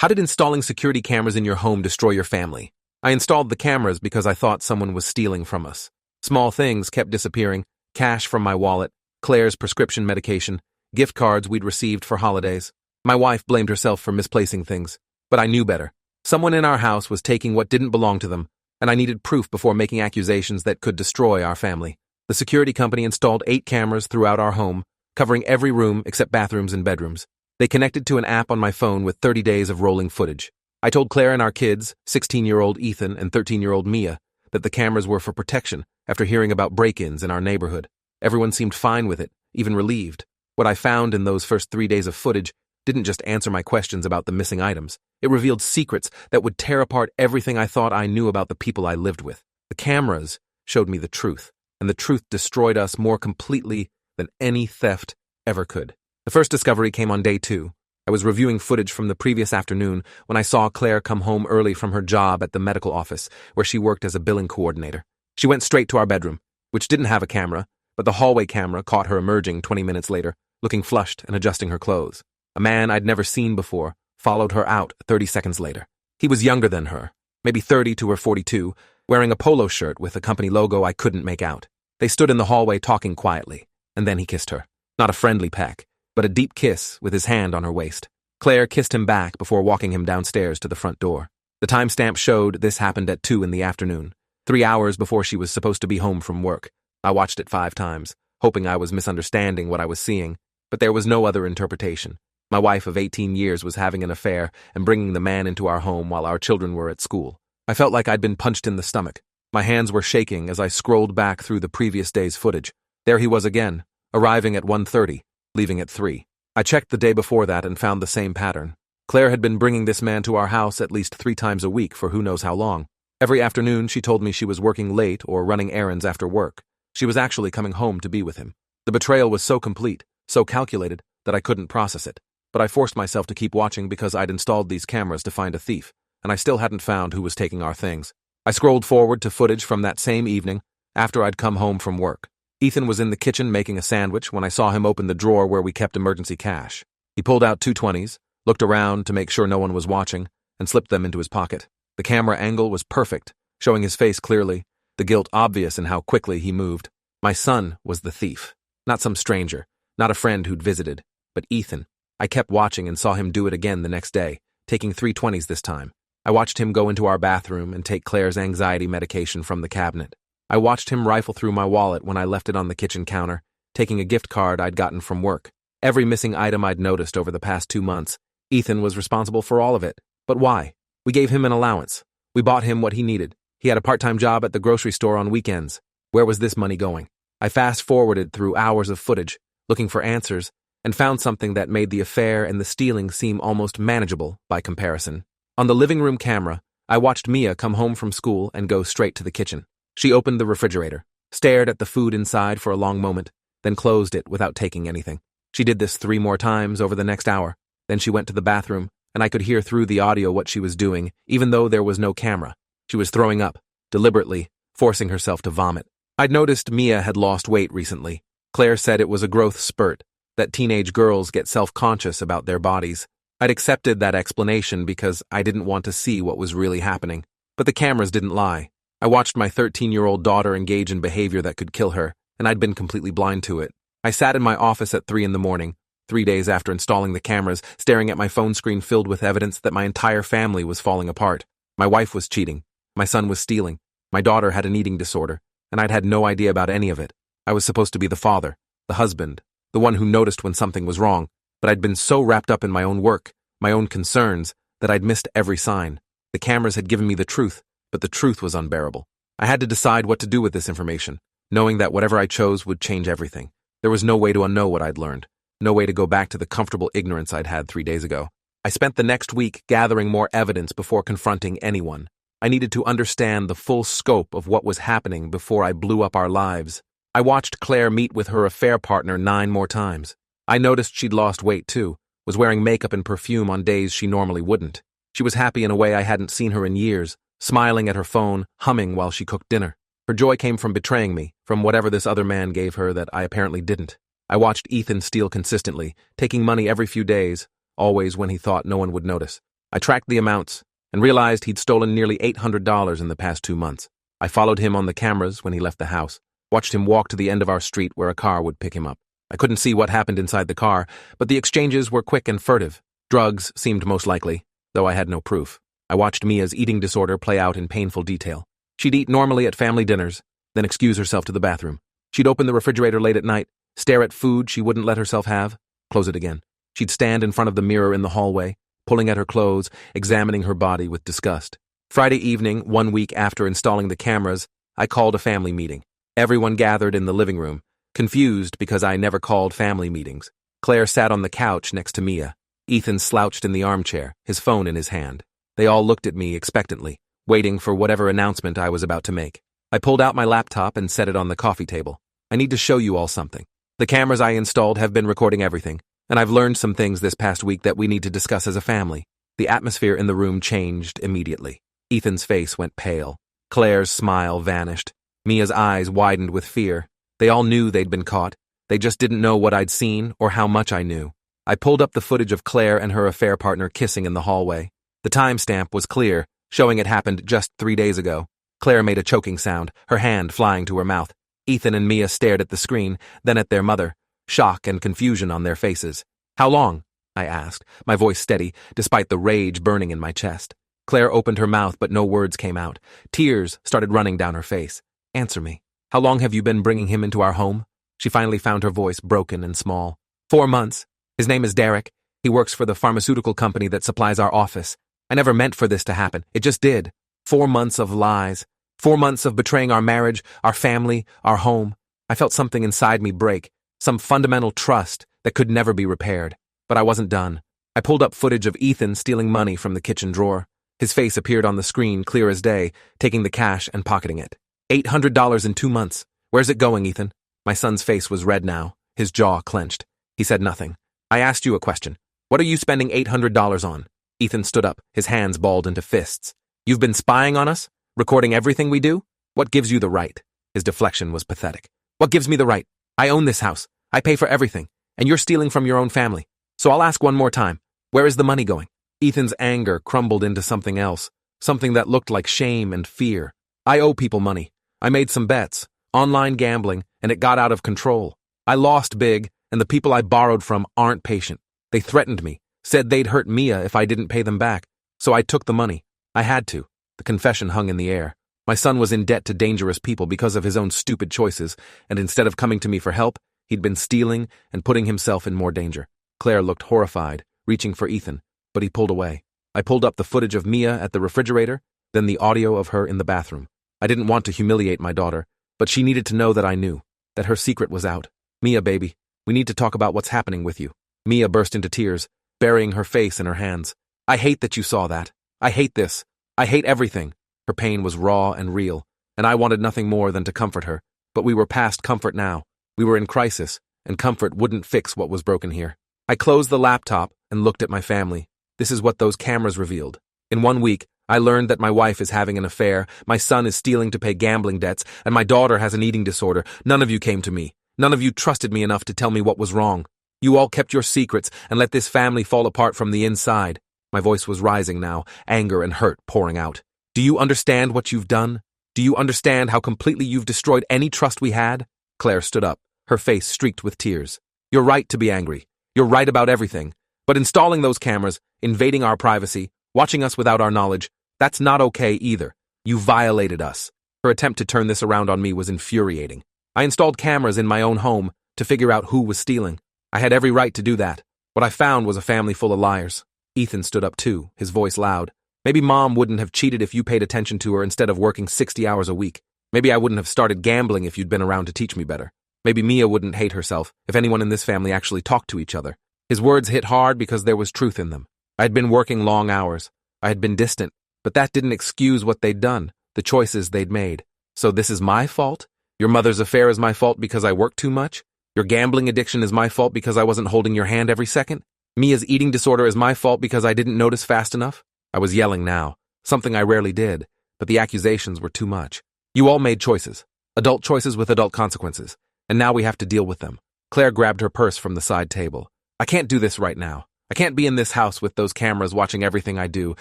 How did installing security cameras in your home destroy your family? I installed the cameras because I thought someone was stealing from us. Small things kept disappearing: cash from my wallet, Claire's prescription medication, gift cards we'd received for holidays. My wife blamed herself for misplacing things, but I knew better. Someone in our house was taking what didn't belong to them, and I needed proof before making accusations that could destroy our family. The security company installed 8 cameras throughout our home, covering every room except bathrooms and bedrooms. They connected to an app on my phone with 30 days of rolling footage. I told Claire and our kids, 16-year-old Ethan and 13-year-old Mia, that the cameras were for protection after hearing about break-ins in our neighborhood. Everyone seemed fine with it, even relieved. What I found in those first 3 days of footage didn't just answer my questions about the missing items. It revealed secrets that would tear apart everything I thought I knew about the people I lived with. The cameras showed me the truth, and the truth destroyed us more completely than any theft ever could. The first discovery came on day 2. I was reviewing footage from the previous afternoon when I saw Claire come home early from her job at the medical office, where she worked as a billing coordinator. She went straight to our bedroom, which didn't have a camera, but the hallway camera caught her emerging 20 minutes later, looking flushed and adjusting her clothes. A man I'd never seen before followed her out 30 seconds later. He was younger than her, maybe 30 or 42, wearing a polo shirt with a company logo I couldn't make out. They stood in the hallway talking quietly, and then he kissed her. Not a friendly peck, but a deep kiss with his hand on her waist. Claire kissed him back before walking him downstairs to the front door. The timestamp showed this happened at 2 in the afternoon, 3 hours before she was supposed to be home from work. I watched it 5 times, hoping I was misunderstanding what I was seeing, but there was no other interpretation. My wife of 18 years was having an affair and bringing the man into our home while our children were at school. I felt like I'd been punched in the stomach. My hands were shaking as I scrolled back through the previous day's footage. There he was again, arriving at 1:30, leaving at 3. I checked the day before that and found the same pattern. Claire had been bringing this man to our house at least 3 times a week for who knows how long. Every afternoon she told me she was working late or running errands after work. She was actually coming home to be with him. The betrayal was so complete, so calculated, that I couldn't process it. But I forced myself to keep watching because I'd installed these cameras to find a thief, and I still hadn't found who was taking our things. I scrolled forward to footage from that same evening, after I'd come home from work. Ethan was in the kitchen making a sandwich when I saw him open the drawer where we kept emergency cash. He pulled out 2 20s, looked around to make sure no one was watching, and slipped them into his pocket. The camera angle was perfect, showing his face clearly, the guilt obvious in how quickly he moved. My son was the thief. Not some stranger, not a friend who'd visited, but Ethan. I kept watching and saw him do it again the next day, taking 3 20s this time. I watched him go into our bathroom and take Claire's anxiety medication from the cabinet. I watched him rifle through my wallet when I left it on the kitchen counter, taking a gift card I'd gotten from work. Every missing item I'd noticed over the past 2 months, Ethan was responsible for all of it. But why? We gave him an allowance. We bought him what he needed. He had a part-time job at the grocery store on weekends. Where was this money going? I fast-forwarded through hours of footage, looking for answers, and found something that made the affair and the stealing seem almost manageable by comparison. On the living room camera, I watched Mia come home from school and go straight to the kitchen. She opened the refrigerator, stared at the food inside for a long moment, then closed it without taking anything. She did this 3 more times over the next hour. Then she went to the bathroom, and I could hear through the audio what she was doing, even though there was no camera. She was throwing up, deliberately, forcing herself to vomit. I'd noticed Mia had lost weight recently. Claire said it was a growth spurt, that teenage girls get self-conscious about their bodies. I'd accepted that explanation because I didn't want to see what was really happening. But the cameras didn't lie. I watched my 13-year-old daughter engage in behavior that could kill her, and I'd been completely blind to it. I sat in my office at 3 in the morning, 3 days after installing the cameras, staring at my phone screen filled with evidence that my entire family was falling apart. My wife was cheating. My son was stealing. My daughter had an eating disorder, and I'd had no idea about any of it. I was supposed to be the father, the husband, the one who noticed when something was wrong, but I'd been so wrapped up in my own work, my own concerns, that I'd missed every sign. The cameras had given me the truth, but the truth was unbearable. I had to decide what to do with this information, knowing that whatever I chose would change everything. There was no way to unknow what I'd learned, no way to go back to the comfortable ignorance I'd had 3 days ago. I spent the next week gathering more evidence before confronting anyone. I needed to understand the full scope of what was happening before I blew up our lives. I watched Claire meet with her affair partner 9 more times. I noticed she'd lost weight too, was wearing makeup and perfume on days she normally wouldn't. She was happy in a way I hadn't seen her in years, smiling at her phone, humming while she cooked dinner. Her joy came from betraying me, from whatever this other man gave her that I apparently didn't. I watched Ethan steal consistently, taking money every few days, always when he thought no one would notice. I tracked the amounts and realized he'd stolen nearly $800 in the past 2 months. I followed him on the cameras when he left the house, watched him walk to the end of our street where a car would pick him up. I couldn't see what happened inside the car, but the exchanges were quick and furtive. Drugs seemed most likely, though I had no proof. I watched Mia's eating disorder play out in painful detail. She'd eat normally at family dinners, then excuse herself to the bathroom. She'd open the refrigerator late at night, stare at food she wouldn't let herself have, close it again. She'd stand in front of the mirror in the hallway, pulling at her clothes, examining her body with disgust. Friday evening, 1 week after installing the cameras, I called a family meeting. Everyone gathered in the living room, confused because I never called family meetings. Claire sat on the couch next to Mia. Ethan slouched in the armchair, his phone in his hand. They all looked at me expectantly, waiting for whatever announcement I was about to make. I pulled out my laptop and set it on the coffee table. I need to show you all something. The cameras I installed have been recording everything, and I've learned some things this past week that we need to discuss as a family. The atmosphere in the room changed immediately. Ethan's face went pale. Claire's smile vanished. Mia's eyes widened with fear. They all knew they'd been caught. They just didn't know what I'd seen or how much I knew. I pulled up the footage of Claire and her affair partner kissing in the hallway. The timestamp was clear, showing it happened just 3 days ago. Claire made a choking sound, her hand flying to her mouth. Ethan and Mia stared at the screen, then at their mother, shock and confusion on their faces. "How long?" I asked, my voice steady, despite the rage burning in my chest. Claire opened her mouth, but no words came out. Tears started running down her face. "Answer me. How long have you been bringing him into our home?" She finally found her voice broken and small. 4 months. His name is Derek. He works for the pharmaceutical company that supplies our office. I never meant for this to happen. It just did. 4 months of lies. 4 months of betraying our marriage, our family, our home. I felt something inside me break, some fundamental trust that could never be repaired. But I wasn't done. I pulled up footage of Ethan stealing money from the kitchen drawer. His face appeared on the screen clear as day, taking the cash and pocketing it. $800 in 2 months. Where's it going, Ethan? My son's face was red now, his jaw clenched. He said nothing. I asked you a question. What are you spending $800 on? Ethan stood up, his hands balled into fists. You've been spying on us? Recording everything we do? What gives you the right? His deflection was pathetic. What gives me the right? I own this house. I pay for everything. And you're stealing from your own family. So I'll ask one more time. Where is the money going? Ethan's anger crumbled into something else, something that looked like shame and fear. I owe people money. I made some bets, online gambling, and it got out of control. I lost big, and the people I borrowed from aren't patient. They threatened me, said they'd hurt Mia if I didn't pay them back. So I took the money. I had to. The confession hung in the air. My son was in debt to dangerous people because of his own stupid choices, and instead of coming to me for help, he'd been stealing and putting himself in more danger. Claire looked horrified, reaching for Ethan, but he pulled away. I pulled up the footage of Mia at the refrigerator, then the audio of her in the bathroom. I didn't want to humiliate my daughter, but she needed to know that I knew, that her secret was out. Mia, baby, we need to talk about what's happening with you. Mia burst into tears, burying her face in her hands. I hate that you saw that. I hate this. I hate everything. Her pain was raw and real, and I wanted nothing more than to comfort her. But we were past comfort now. We were in crisis, and comfort wouldn't fix what was broken here. I closed the laptop and looked at my family. This is what those cameras revealed. In 1 week, I learned that my wife is having an affair, my son is stealing to pay gambling debts, and my daughter has an eating disorder. None of you came to me. None of you trusted me enough to tell me what was wrong. You all kept your secrets and let this family fall apart from the inside. My voice was rising now, anger and hurt pouring out. Do you understand what you've done? Do you understand how completely you've destroyed any trust we had? Claire stood up, her face streaked with tears. You're right to be angry. You're right about everything. But installing those cameras, invading our privacy, watching us without our knowledge, that's not okay either. You violated us. Her attempt to turn this around on me was infuriating. I installed cameras in my own home to figure out who was stealing. I had every right to do that. What I found was a family full of liars. Ethan stood up too, his voice loud. Maybe Mom wouldn't have cheated if you paid attention to her instead of working 60 hours a week. Maybe I wouldn't have started gambling if you'd been around to teach me better. Maybe Mia wouldn't hate herself if anyone in this family actually talked to each other. His words hit hard because there was truth in them. I had been working long hours. I had been distant. But that didn't excuse what they'd done, the choices they'd made. So this is my fault? Your mother's affair is my fault because I worked too much? Your gambling addiction is my fault because I wasn't holding your hand every second? Mia's eating disorder is my fault because I didn't notice fast enough? I was yelling now, something I rarely did, but the accusations were too much. You all made choices, adult choices with adult consequences, and now we have to deal with them. Claire grabbed her purse from the side table. I can't do this right now. I can't be in this house with those cameras watching everything I do,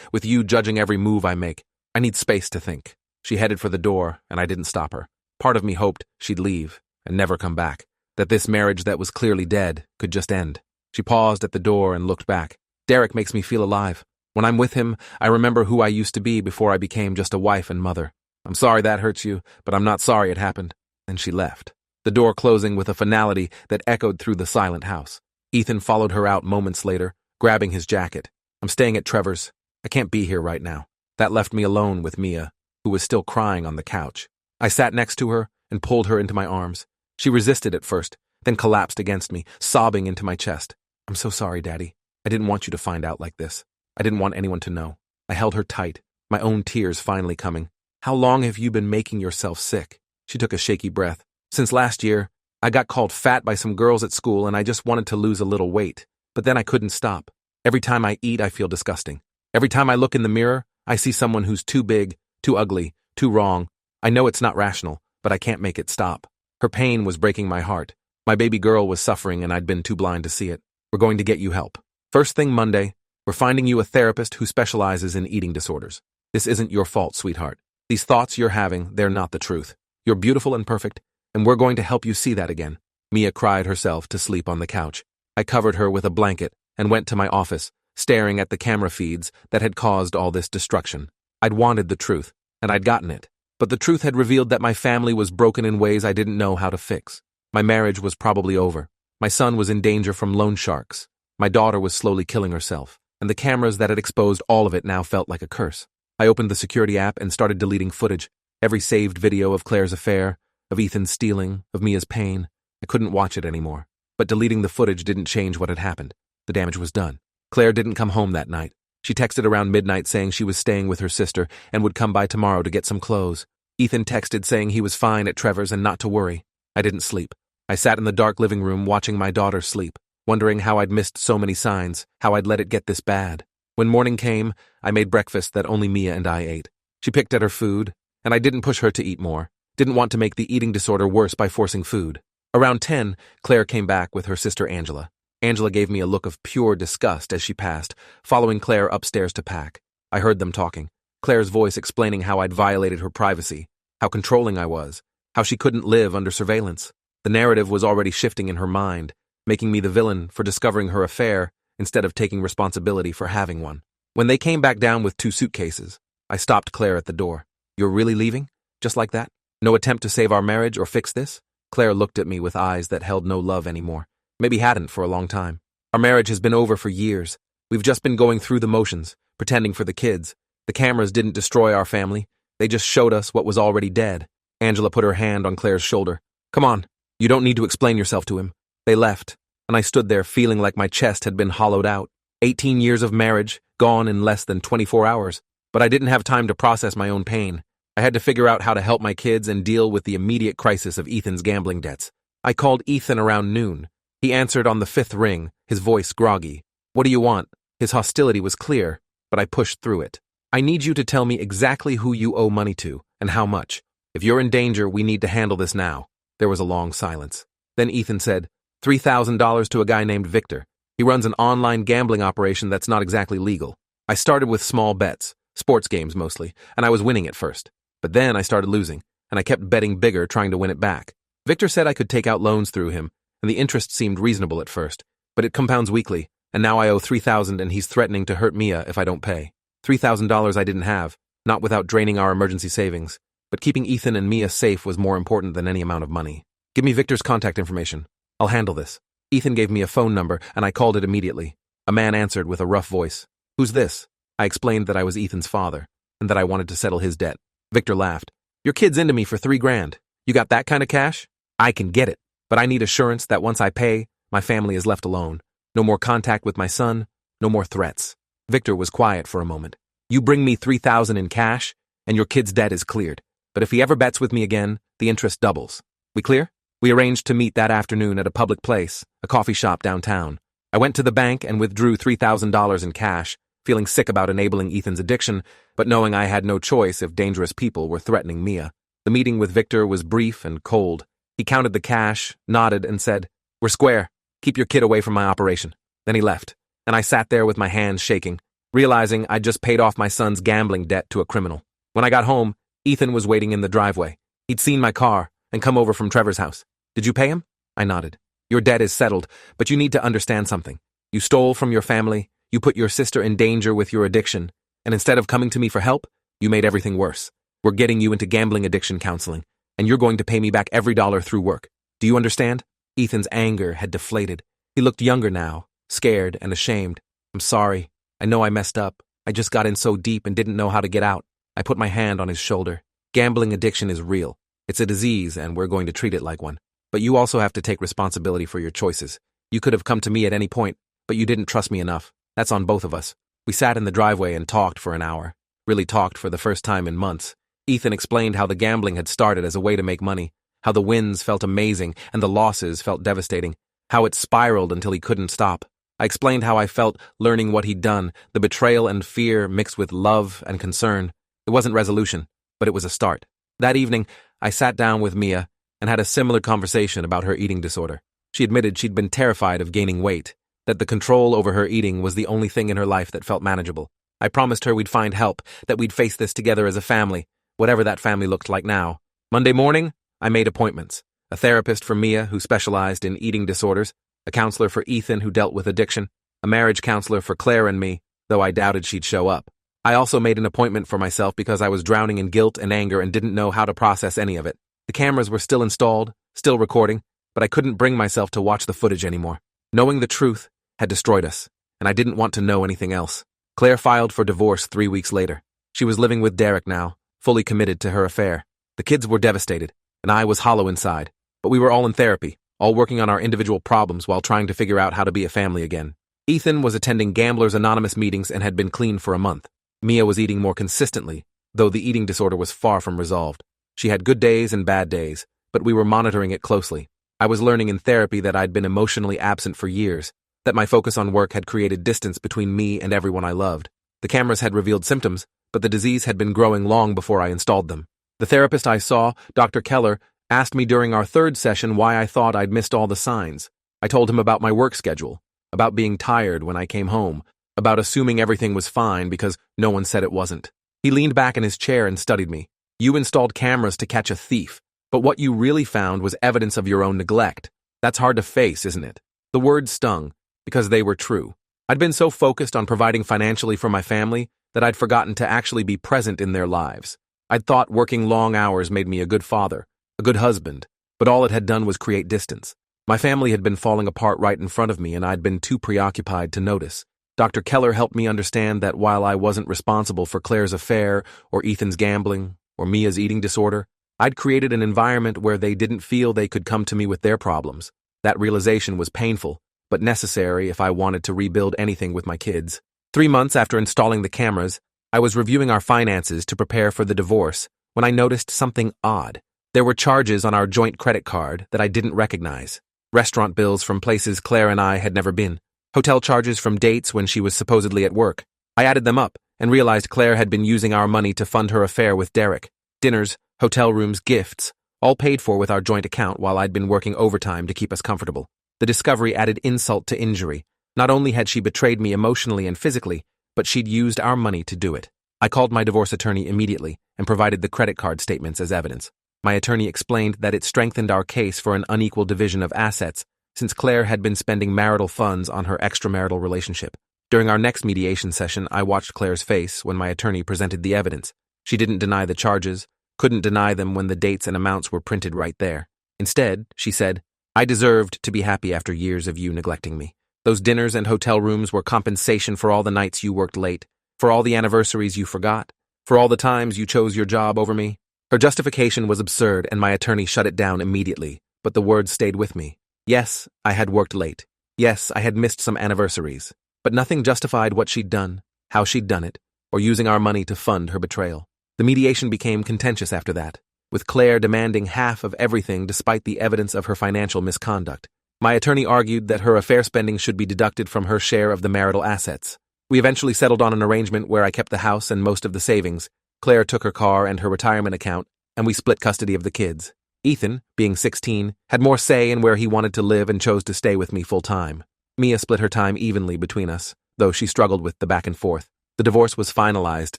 with you judging every move I make. I need space to think. She headed for the door, and I didn't stop her. Part of me hoped she'd leave and never come back, that this marriage that was clearly dead could just end. She paused at the door and looked back. Derek makes me feel alive. When I'm with him, I remember who I used to be before I became just a wife and mother. I'm sorry that hurts you, but I'm not sorry it happened. And she left, the door closing with a finality that echoed through the silent house. Ethan followed her out moments later, grabbing his jacket. I'm staying at Trevor's. I can't be here right now. That left me alone with Mia, who was still crying on the couch. I sat next to her and pulled her into my arms. She resisted at first, then collapsed against me, sobbing into my chest. I'm so sorry, Daddy. I didn't want you to find out like this. I didn't want anyone to know. I held her tight, my own tears finally coming. How long have you been making yourself sick? She took a shaky breath. Since last year, I got called fat by some girls at school and I just wanted to lose a little weight. But then I couldn't stop. Every time I eat, I feel disgusting. Every time I look in the mirror, I see someone who's too big, too ugly, too wrong. I know it's not rational, but I can't make it stop. Her pain was breaking my heart. My baby girl was suffering and I'd been too blind to see it. We're going to get you help. First thing Monday, we're finding you a therapist who specializes in eating disorders. This isn't your fault, sweetheart. These thoughts you're having, they're not the truth. You're beautiful and perfect, and we're going to help you see that again. Mia cried herself to sleep on the couch. I covered her with a blanket and went to my office, staring at the camera feeds that had caused all this destruction. I'd wanted the truth, and I'd gotten it. But the truth had revealed that my family was broken in ways I didn't know how to fix. My marriage was probably over. My son was in danger from loan sharks. My daughter was slowly killing herself, and the cameras that had exposed all of it now felt like a curse. I opened the security app and started deleting footage. Every saved video of Claire's affair, of Ethan's stealing, of Mia's pain. I couldn't watch it anymore. But deleting the footage didn't change what had happened. The damage was done. Claire didn't come home that night. She texted around midnight saying she was staying with her sister and would come by tomorrow to get some clothes. Ethan texted saying he was fine at Trevor's and not to worry. I didn't sleep. I sat in the dark living room watching my daughter sleep, wondering how I'd missed so many signs, how I'd let it get this bad. When morning came, I made breakfast that only Mia and I ate. She picked at her food, and I didn't push her to eat more. Didn't want to make the eating disorder worse by forcing food. Around 10, Claire came back with her sister Angela. Angela gave me a look of pure disgust as she passed, following Claire upstairs to pack. I heard them talking. Claire's voice explaining how I'd violated her privacy, how controlling I was, how she couldn't live under surveillance. The narrative was already shifting in her mind, making me the villain for discovering her affair instead of taking responsibility for having one. When they came back down with 2 suitcases, I stopped Claire at the door. You're really leaving? Just like that? No attempt to save our marriage or fix this? Claire looked at me with eyes that held no love anymore. Maybe hadn't for a long time. Our marriage has been over for years. We've just been going through the motions, pretending for the kids. The cameras didn't destroy our family. They just showed us what was already dead. Angela put her hand on Claire's shoulder. Come on, you don't need to explain yourself to him. They left, and I stood there feeling like my chest had been hollowed out. 18 years of marriage, gone in less than 24 hours. But I didn't have time to process my own pain. I had to figure out how to help my kids and deal with the immediate crisis of Ethan's gambling debts. I called Ethan around noon. He answered on the 5th ring, his voice groggy. What do you want? His hostility was clear, but I pushed through it. I need you to tell me exactly who you owe money to, and how much. If you're in danger, we need to handle this now. There was a long silence. Then Ethan said, $3,000 to a guy named Victor. He runs an online gambling operation that's not exactly legal. I started with small bets, sports games mostly, and I was winning at first. But then I started losing, and I kept betting bigger trying to win it back. Victor said I could take out loans through him, and the interest seemed reasonable at first, but it compounds weekly, and now I owe $3,000 and he's threatening to hurt Mia if I don't pay. $3,000 I didn't have, not without draining our emergency savings, but keeping Ethan and Mia safe was more important than any amount of money. Give me Victor's contact information. I'll handle this. Ethan gave me a phone number, and I called it immediately. A man answered with a rough voice. Who's this? I explained that I was Ethan's father, and that I wanted to settle his debt. Victor laughed. Your kid's into me for $3,000. You got that kind of cash? I can get it. But I need assurance that once I pay, my family is left alone. No more contact with my son, no more threats. Victor was quiet for a moment. You bring me $3,000 in cash, and your kid's debt is cleared. But if he ever bets with me again, the interest doubles. We clear? We arranged to meet that afternoon at a public place, a coffee shop downtown. I went to the bank and withdrew $3,000 in cash, feeling sick about enabling Ethan's addiction, but knowing I had no choice if dangerous people were threatening Mia. The meeting with Victor was brief and cold. He counted the cash, nodded, and said, We're square. Keep your kid away from my operation. Then he left. and I sat there with my hands shaking, realizing I'd just paid off my son's gambling debt to a criminal. When I got home, Ethan was waiting in the driveway. He'd seen my car and come over from Trevor's house. "Did you pay him?" I nodded. "Your debt is settled, but you need to understand something. You stole from your family, you put your sister in danger with your addiction, and instead of coming to me for help, you made everything worse. We're getting you into gambling addiction counseling, and you're going to pay me back every dollar through work. Do you understand?" Ethan's anger had deflated. He looked younger now, scared and ashamed. "I'm sorry. I know I messed up. I just got in so deep and didn't know how to get out." I put my hand on his shoulder. "Gambling addiction is real. It's a disease, and we're going to treat it like one. But you also have to take responsibility for your choices. You could have come to me at any point, but you didn't trust me enough. That's on both of us." We sat in the driveway and talked for an hour. Really talked for the first time in months. Ethan explained how the gambling had started as a way to make money, how the wins felt amazing and the losses felt devastating, how it spiraled until he couldn't stop. I explained how I felt learning what he'd done, the betrayal and fear mixed with love and concern. It wasn't resolution, but it was a start. That evening, I sat down with Mia and had a similar conversation about her eating disorder. She admitted she'd been terrified of gaining weight, that the control over her eating was the only thing in her life that felt manageable. I promised her we'd find help, that we'd face this together as a family, whatever that family looked like now. Monday morning, I made appointments. A therapist for Mia who specialized in eating disorders, a counselor for Ethan who dealt with addiction, a marriage counselor for Claire and me, though I doubted she'd show up. I also made an appointment for myself because I was drowning in guilt and anger and didn't know how to process any of it. The cameras were still installed, still recording, but I couldn't bring myself to watch the footage anymore. Knowing the truth had destroyed us, and I didn't want to know anything else. Claire filed for divorce 3 weeks later. She was living with Derek now, fully committed to her affair. The kids were devastated, and I was hollow inside. But we were all in therapy, all working on our individual problems while trying to figure out how to be a family again. Ethan was attending Gamblers Anonymous meetings and had been clean for a month. Mia was eating more consistently, though the eating disorder was far from resolved. She had good days and bad days, but we were monitoring it closely. I was learning in therapy that I'd been emotionally absent for years, that my focus on work had created distance between me and everyone I loved. The cameras had revealed symptoms, but the disease had been growing long before I installed them. The therapist I saw, Dr. Keller, asked me during our 3rd session why I thought I'd missed all the signs. I told him about my work schedule, about being tired when I came home, about assuming everything was fine because no one said it wasn't. He leaned back in his chair and studied me. "You installed cameras to catch a thief, but what you really found was evidence of your own neglect. That's hard to face, isn't it?" The words stung, because they were true. I'd been so focused on providing financially for my family that I'd forgotten to actually be present in their lives. I'd thought working long hours made me a good father, a good husband, but all it had done was create distance. My family had been falling apart right in front of me, and I'd been too preoccupied to notice. Dr. Keller helped me understand that while I wasn't responsible for Claire's affair, or Ethan's gambling, or Mia's eating disorder, I'd created an environment where they didn't feel they could come to me with their problems. That realization was painful, but necessary if I wanted to rebuild anything with my kids. 3 months after installing the cameras, I was reviewing our finances to prepare for the divorce when I noticed something odd. There were charges on our joint credit card that I didn't recognize. Restaurant bills from places Claire and I had never been. Hotel charges from dates when she was supposedly at work. I added them up and realized Claire had been using our money to fund her affair with Derek. Dinners, hotel rooms, gifts, all paid for with our joint account while I'd been working overtime to keep us comfortable. The discovery added insult to injury. Not only had she betrayed me emotionally and physically, but she'd used our money to do it. I called my divorce attorney immediately and provided the credit card statements as evidence. My attorney explained that it strengthened our case for an unequal division of assets, since Claire had been spending marital funds on her extramarital relationship. During our next mediation session, I watched Claire's face when my attorney presented the evidence. She didn't deny the charges, couldn't deny them when the dates and amounts were printed right there. Instead, she said, "I deserved to be happy after years of you neglecting me. Those dinners and hotel rooms were compensation for all the nights you worked late, for all the anniversaries you forgot, for all the times you chose your job over me." Her justification was absurd, and my attorney shut it down immediately, but the words stayed with me. Yes, I had worked late. Yes, I had missed some anniversaries, but nothing justified what she'd done, how she'd done it, or using our money to fund her betrayal. The mediation became contentious after that, with Claire demanding half of everything despite the evidence of her financial misconduct. My attorney argued that her affair spending should be deducted from her share of the marital assets. We eventually settled on an arrangement where I kept the house and most of the savings. Claire took her car and her retirement account, and we split custody of the kids. Ethan, being 16, had more say in where he wanted to live and chose to stay with me full-time. Mia split her time evenly between us, though she struggled with the back and forth. The divorce was finalized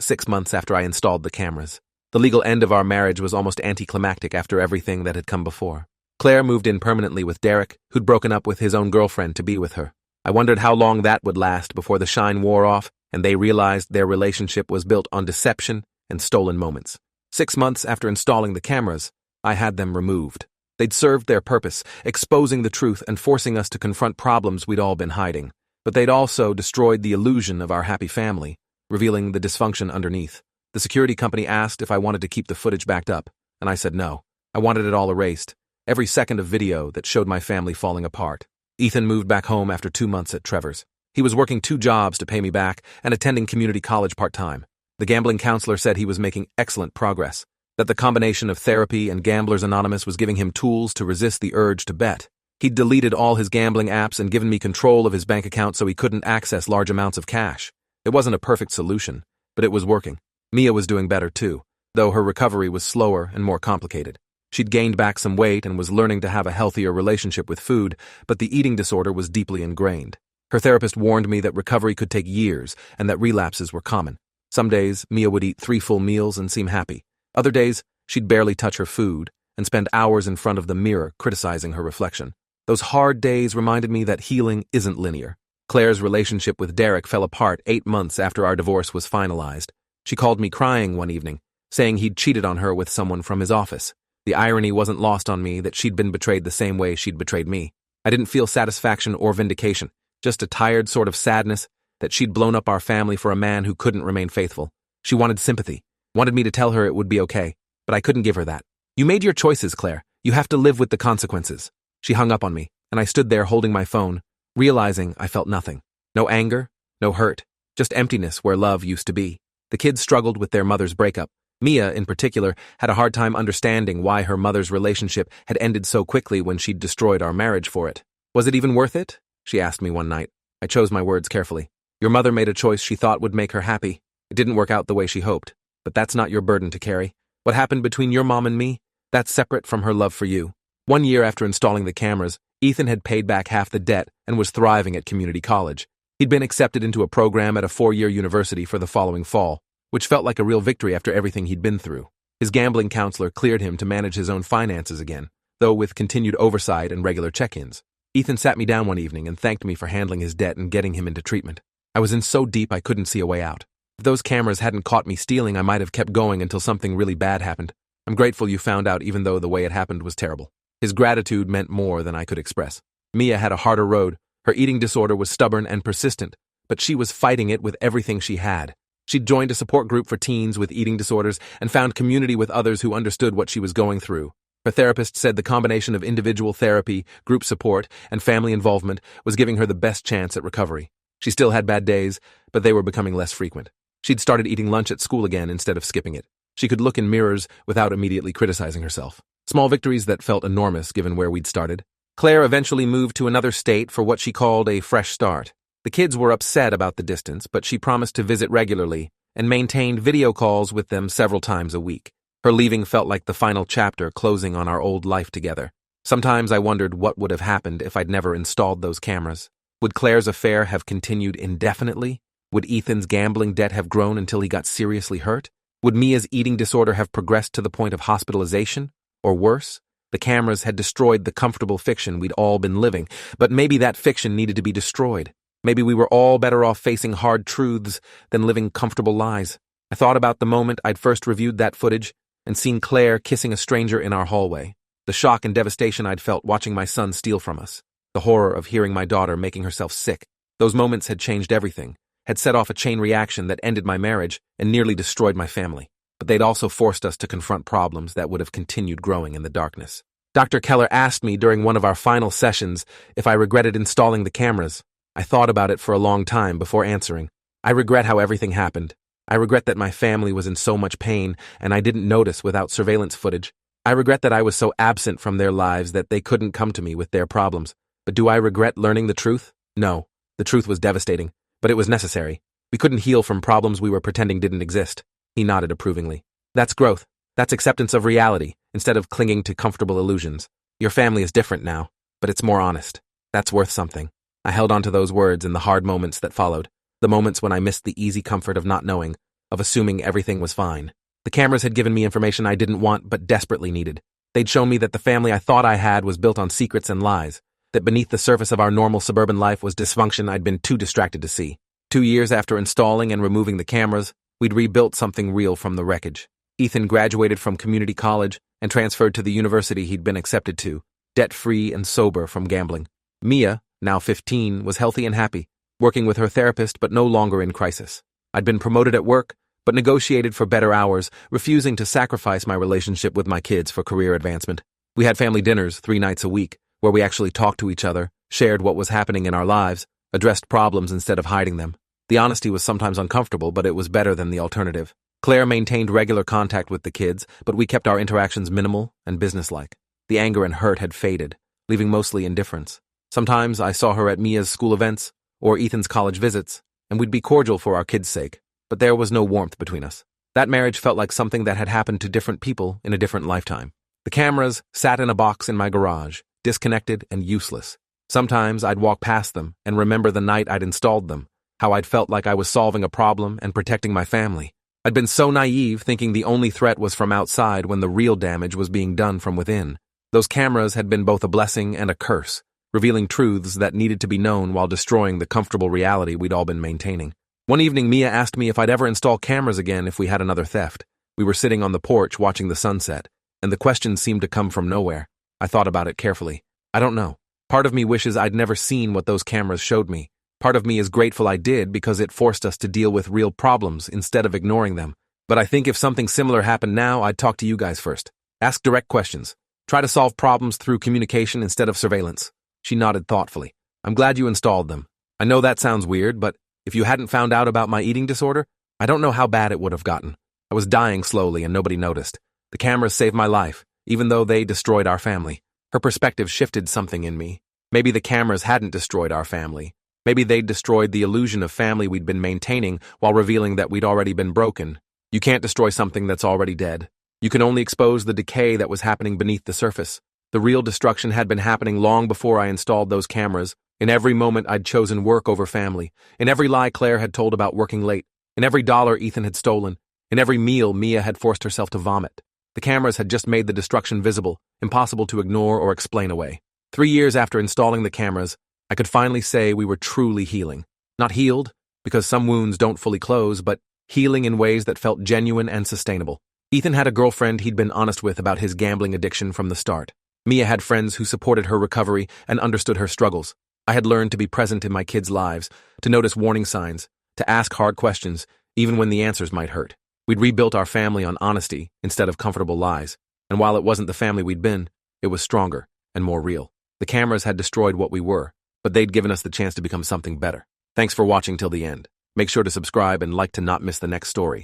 6 months after I installed the cameras. The legal end of our marriage was almost anticlimactic after everything that had come before. Claire moved in permanently with Derek, who'd broken up with his own girlfriend to be with her. I wondered how long that would last before the shine wore off and they realized their relationship was built on deception and stolen moments. 6 months after installing the cameras, I had them removed. They'd served their purpose, exposing the truth and forcing us to confront problems we'd all been hiding. But they'd also destroyed the illusion of our happy family, revealing the dysfunction underneath. The security company asked if I wanted to keep the footage backed up, and I said no. I wanted it all erased. Every second of video that showed my family falling apart. Ethan moved back home after 2 months at Trevor's. He was working 2 jobs to pay me back and attending community college part-time. The gambling counselor said he was making excellent progress, that the combination of therapy and Gamblers Anonymous was giving him tools to resist the urge to bet. He'd deleted all his gambling apps and given me control of his bank account so he couldn't access large amounts of cash. It wasn't a perfect solution, but it was working. Mia was doing better too, though her recovery was slower and more complicated. She'd gained back some weight and was learning to have a healthier relationship with food, but the eating disorder was deeply ingrained. Her therapist warned me that recovery could take years and that relapses were common. Some days, Mia would eat 3 full meals and seem happy. Other days, she'd barely touch her food and spend hours in front of the mirror criticizing her reflection. Those hard days reminded me that healing isn't linear. Claire's relationship with Derek fell apart 8 months after our divorce was finalized. She called me crying one evening, saying he'd cheated on her with someone from his office. The irony wasn't lost on me that she'd been betrayed the same way she'd betrayed me. I didn't feel satisfaction or vindication, just a tired sort of sadness that she'd blown up our family for a man who couldn't remain faithful. She wanted sympathy, wanted me to tell her it would be okay, but I couldn't give her that. "You made your choices, Claire. You have to live with the consequences." She hung up on me, and I stood there holding my phone, realizing I felt nothing. No anger, no hurt, just emptiness where love used to be. The kids struggled with their mother's breakup. Mia, in particular, had a hard time understanding why her mother's relationship had ended so quickly when she'd destroyed our marriage for it. "Was it even worth it?" she asked me one night. I chose my words carefully. "Your mother made a choice she thought would make her happy. It didn't work out the way she hoped, but that's not your burden to carry. What happened between your mom and me, that's separate from her love for you." 1 year after installing the cameras, Ethan had paid back half the debt and was thriving at community college. He'd been accepted into a program at a 4-year university for the following fall, which felt like a real victory after everything he'd been through. His gambling counselor cleared him to manage his own finances again, though with continued oversight and regular check-ins. Ethan sat me down one evening and thanked me for handling his debt and getting him into treatment. I was in so deep I couldn't see a way out. If those cameras hadn't caught me stealing, I might have kept going until something really bad happened. I'm grateful you found out even though the way it happened was terrible. His gratitude meant more than I could express. Mia had a harder road. Her eating disorder was stubborn and persistent, but she was fighting it with everything she had. She'd joined a support group for teens with eating disorders and found community with others who understood what she was going through. Her therapist said the combination of individual therapy, group support, and family involvement was giving her the best chance at recovery. She still had bad days, but they were becoming less frequent. She'd started eating lunch at school again instead of skipping it. She could look in mirrors without immediately criticizing herself. Small victories that felt enormous given where we'd started. Claire eventually moved to another state for what she called a fresh start. The kids were upset about the distance, but she promised to visit regularly and maintained video calls with them several times a week. Her leaving felt like the final chapter closing on our old life together. Sometimes I wondered what would have happened if I'd never installed those cameras. Would Claire's affair have continued indefinitely? Would Ethan's gambling debt have grown until he got seriously hurt? Would Mia's eating disorder have progressed to the point of hospitalization? Or worse, the cameras had destroyed the comfortable fiction we'd all been living, but maybe that fiction needed to be destroyed. Maybe we were all better off facing hard truths than living comfortable lies. I thought about the moment I'd first reviewed that footage and seen Claire kissing a stranger in our hallway. The shock and devastation I'd felt watching my son steal from us. The horror of hearing my daughter making herself sick. Those moments had changed everything, had set off a chain reaction that ended my marriage and nearly destroyed my family. But they'd also forced us to confront problems that would have continued growing in the darkness. Dr. Keller asked me during one of our final sessions if I regretted installing the cameras. I thought about it for a long time before answering. I regret how everything happened. I regret that my family was in so much pain and I didn't notice without surveillance footage. I regret that I was so absent from their lives that they couldn't come to me with their problems. But do I regret learning the truth? No. The truth was devastating, but it was necessary. We couldn't heal from problems we were pretending didn't exist. He nodded approvingly. That's growth. That's acceptance of reality, instead of clinging to comfortable illusions. Your family is different now, but it's more honest. That's worth something. I held on to those words in the hard moments that followed, the moments when I missed the easy comfort of not knowing, of assuming everything was fine. The cameras had given me information I didn't want but desperately needed. They'd shown me that the family I thought I had was built on secrets and lies, that beneath the surface of our normal suburban life was dysfunction I'd been too distracted to see. 2 years after installing and removing the cameras, we'd rebuilt something real from the wreckage. Ethan graduated from community college and transferred to the university he'd been accepted to, debt-free and sober from gambling. Mia, now 15, was healthy and happy, working with her therapist but no longer in crisis. I'd been promoted at work, but negotiated for better hours, refusing to sacrifice my relationship with my kids for career advancement. We had family dinners 3 nights a week, where we actually talked to each other, shared what was happening in our lives, addressed problems instead of hiding them. The honesty was sometimes uncomfortable, but it was better than the alternative. Claire maintained regular contact with the kids, but we kept our interactions minimal and businesslike. The anger and hurt had faded, leaving mostly indifference. Sometimes I saw her at Mia's school events or Ethan's college visits, and we'd be cordial for our kids' sake, but there was no warmth between us. That marriage felt like something that had happened to different people in a different lifetime. The cameras sat in a box in my garage, disconnected and useless. Sometimes I'd walk past them and remember the night I'd installed them, how I'd felt like I was solving a problem and protecting my family. I'd been so naive thinking the only threat was from outside when the real damage was being done from within. Those cameras had been both a blessing and a curse, revealing truths that needed to be known while destroying the comfortable reality we'd all been maintaining. One evening, Mia asked me if I'd ever install cameras again if we had another theft. We were sitting on the porch watching the sunset, and the question seemed to come from nowhere. I thought about it carefully. I don't know. Part of me wishes I'd never seen what those cameras showed me. Part of me is grateful I did because it forced us to deal with real problems instead of ignoring them. But I think if something similar happened now, I'd talk to you guys first. Ask direct questions. Try to solve problems through communication instead of surveillance. She nodded thoughtfully. I'm glad you installed them. I know that sounds weird, but if you hadn't found out about my eating disorder, I don't know how bad it would have gotten. I was dying slowly and nobody noticed. The cameras saved my life, even though they destroyed our family. Her perspective shifted something in me. Maybe the cameras hadn't destroyed our family. Maybe they'd destroyed the illusion of family we'd been maintaining while revealing that we'd already been broken. You can't destroy something that's already dead. You can only expose the decay that was happening beneath the surface. The real destruction had been happening long before I installed those cameras. In every moment I'd chosen work over family. In every lie Claire had told about working late. In every dollar Ethan had stolen. In every meal Mia had forced herself to vomit. The cameras had just made the destruction visible, impossible to ignore or explain away. 3 years after installing the cameras, I could finally say we were truly healing. Not healed, because some wounds don't fully close, but healing in ways that felt genuine and sustainable. Ethan had a girlfriend he'd been honest with about his gambling addiction from the start. Mia had friends who supported her recovery and understood her struggles. I had learned to be present in my kids' lives, to notice warning signs, to ask hard questions, even when the answers might hurt. We'd rebuilt our family on honesty instead of comfortable lies, and while it wasn't the family we'd been, it was stronger and more real. The cameras had destroyed what we were, but they'd given us the chance to become something better. Thanks for watching till the end. Make sure to subscribe and like to not miss the next story.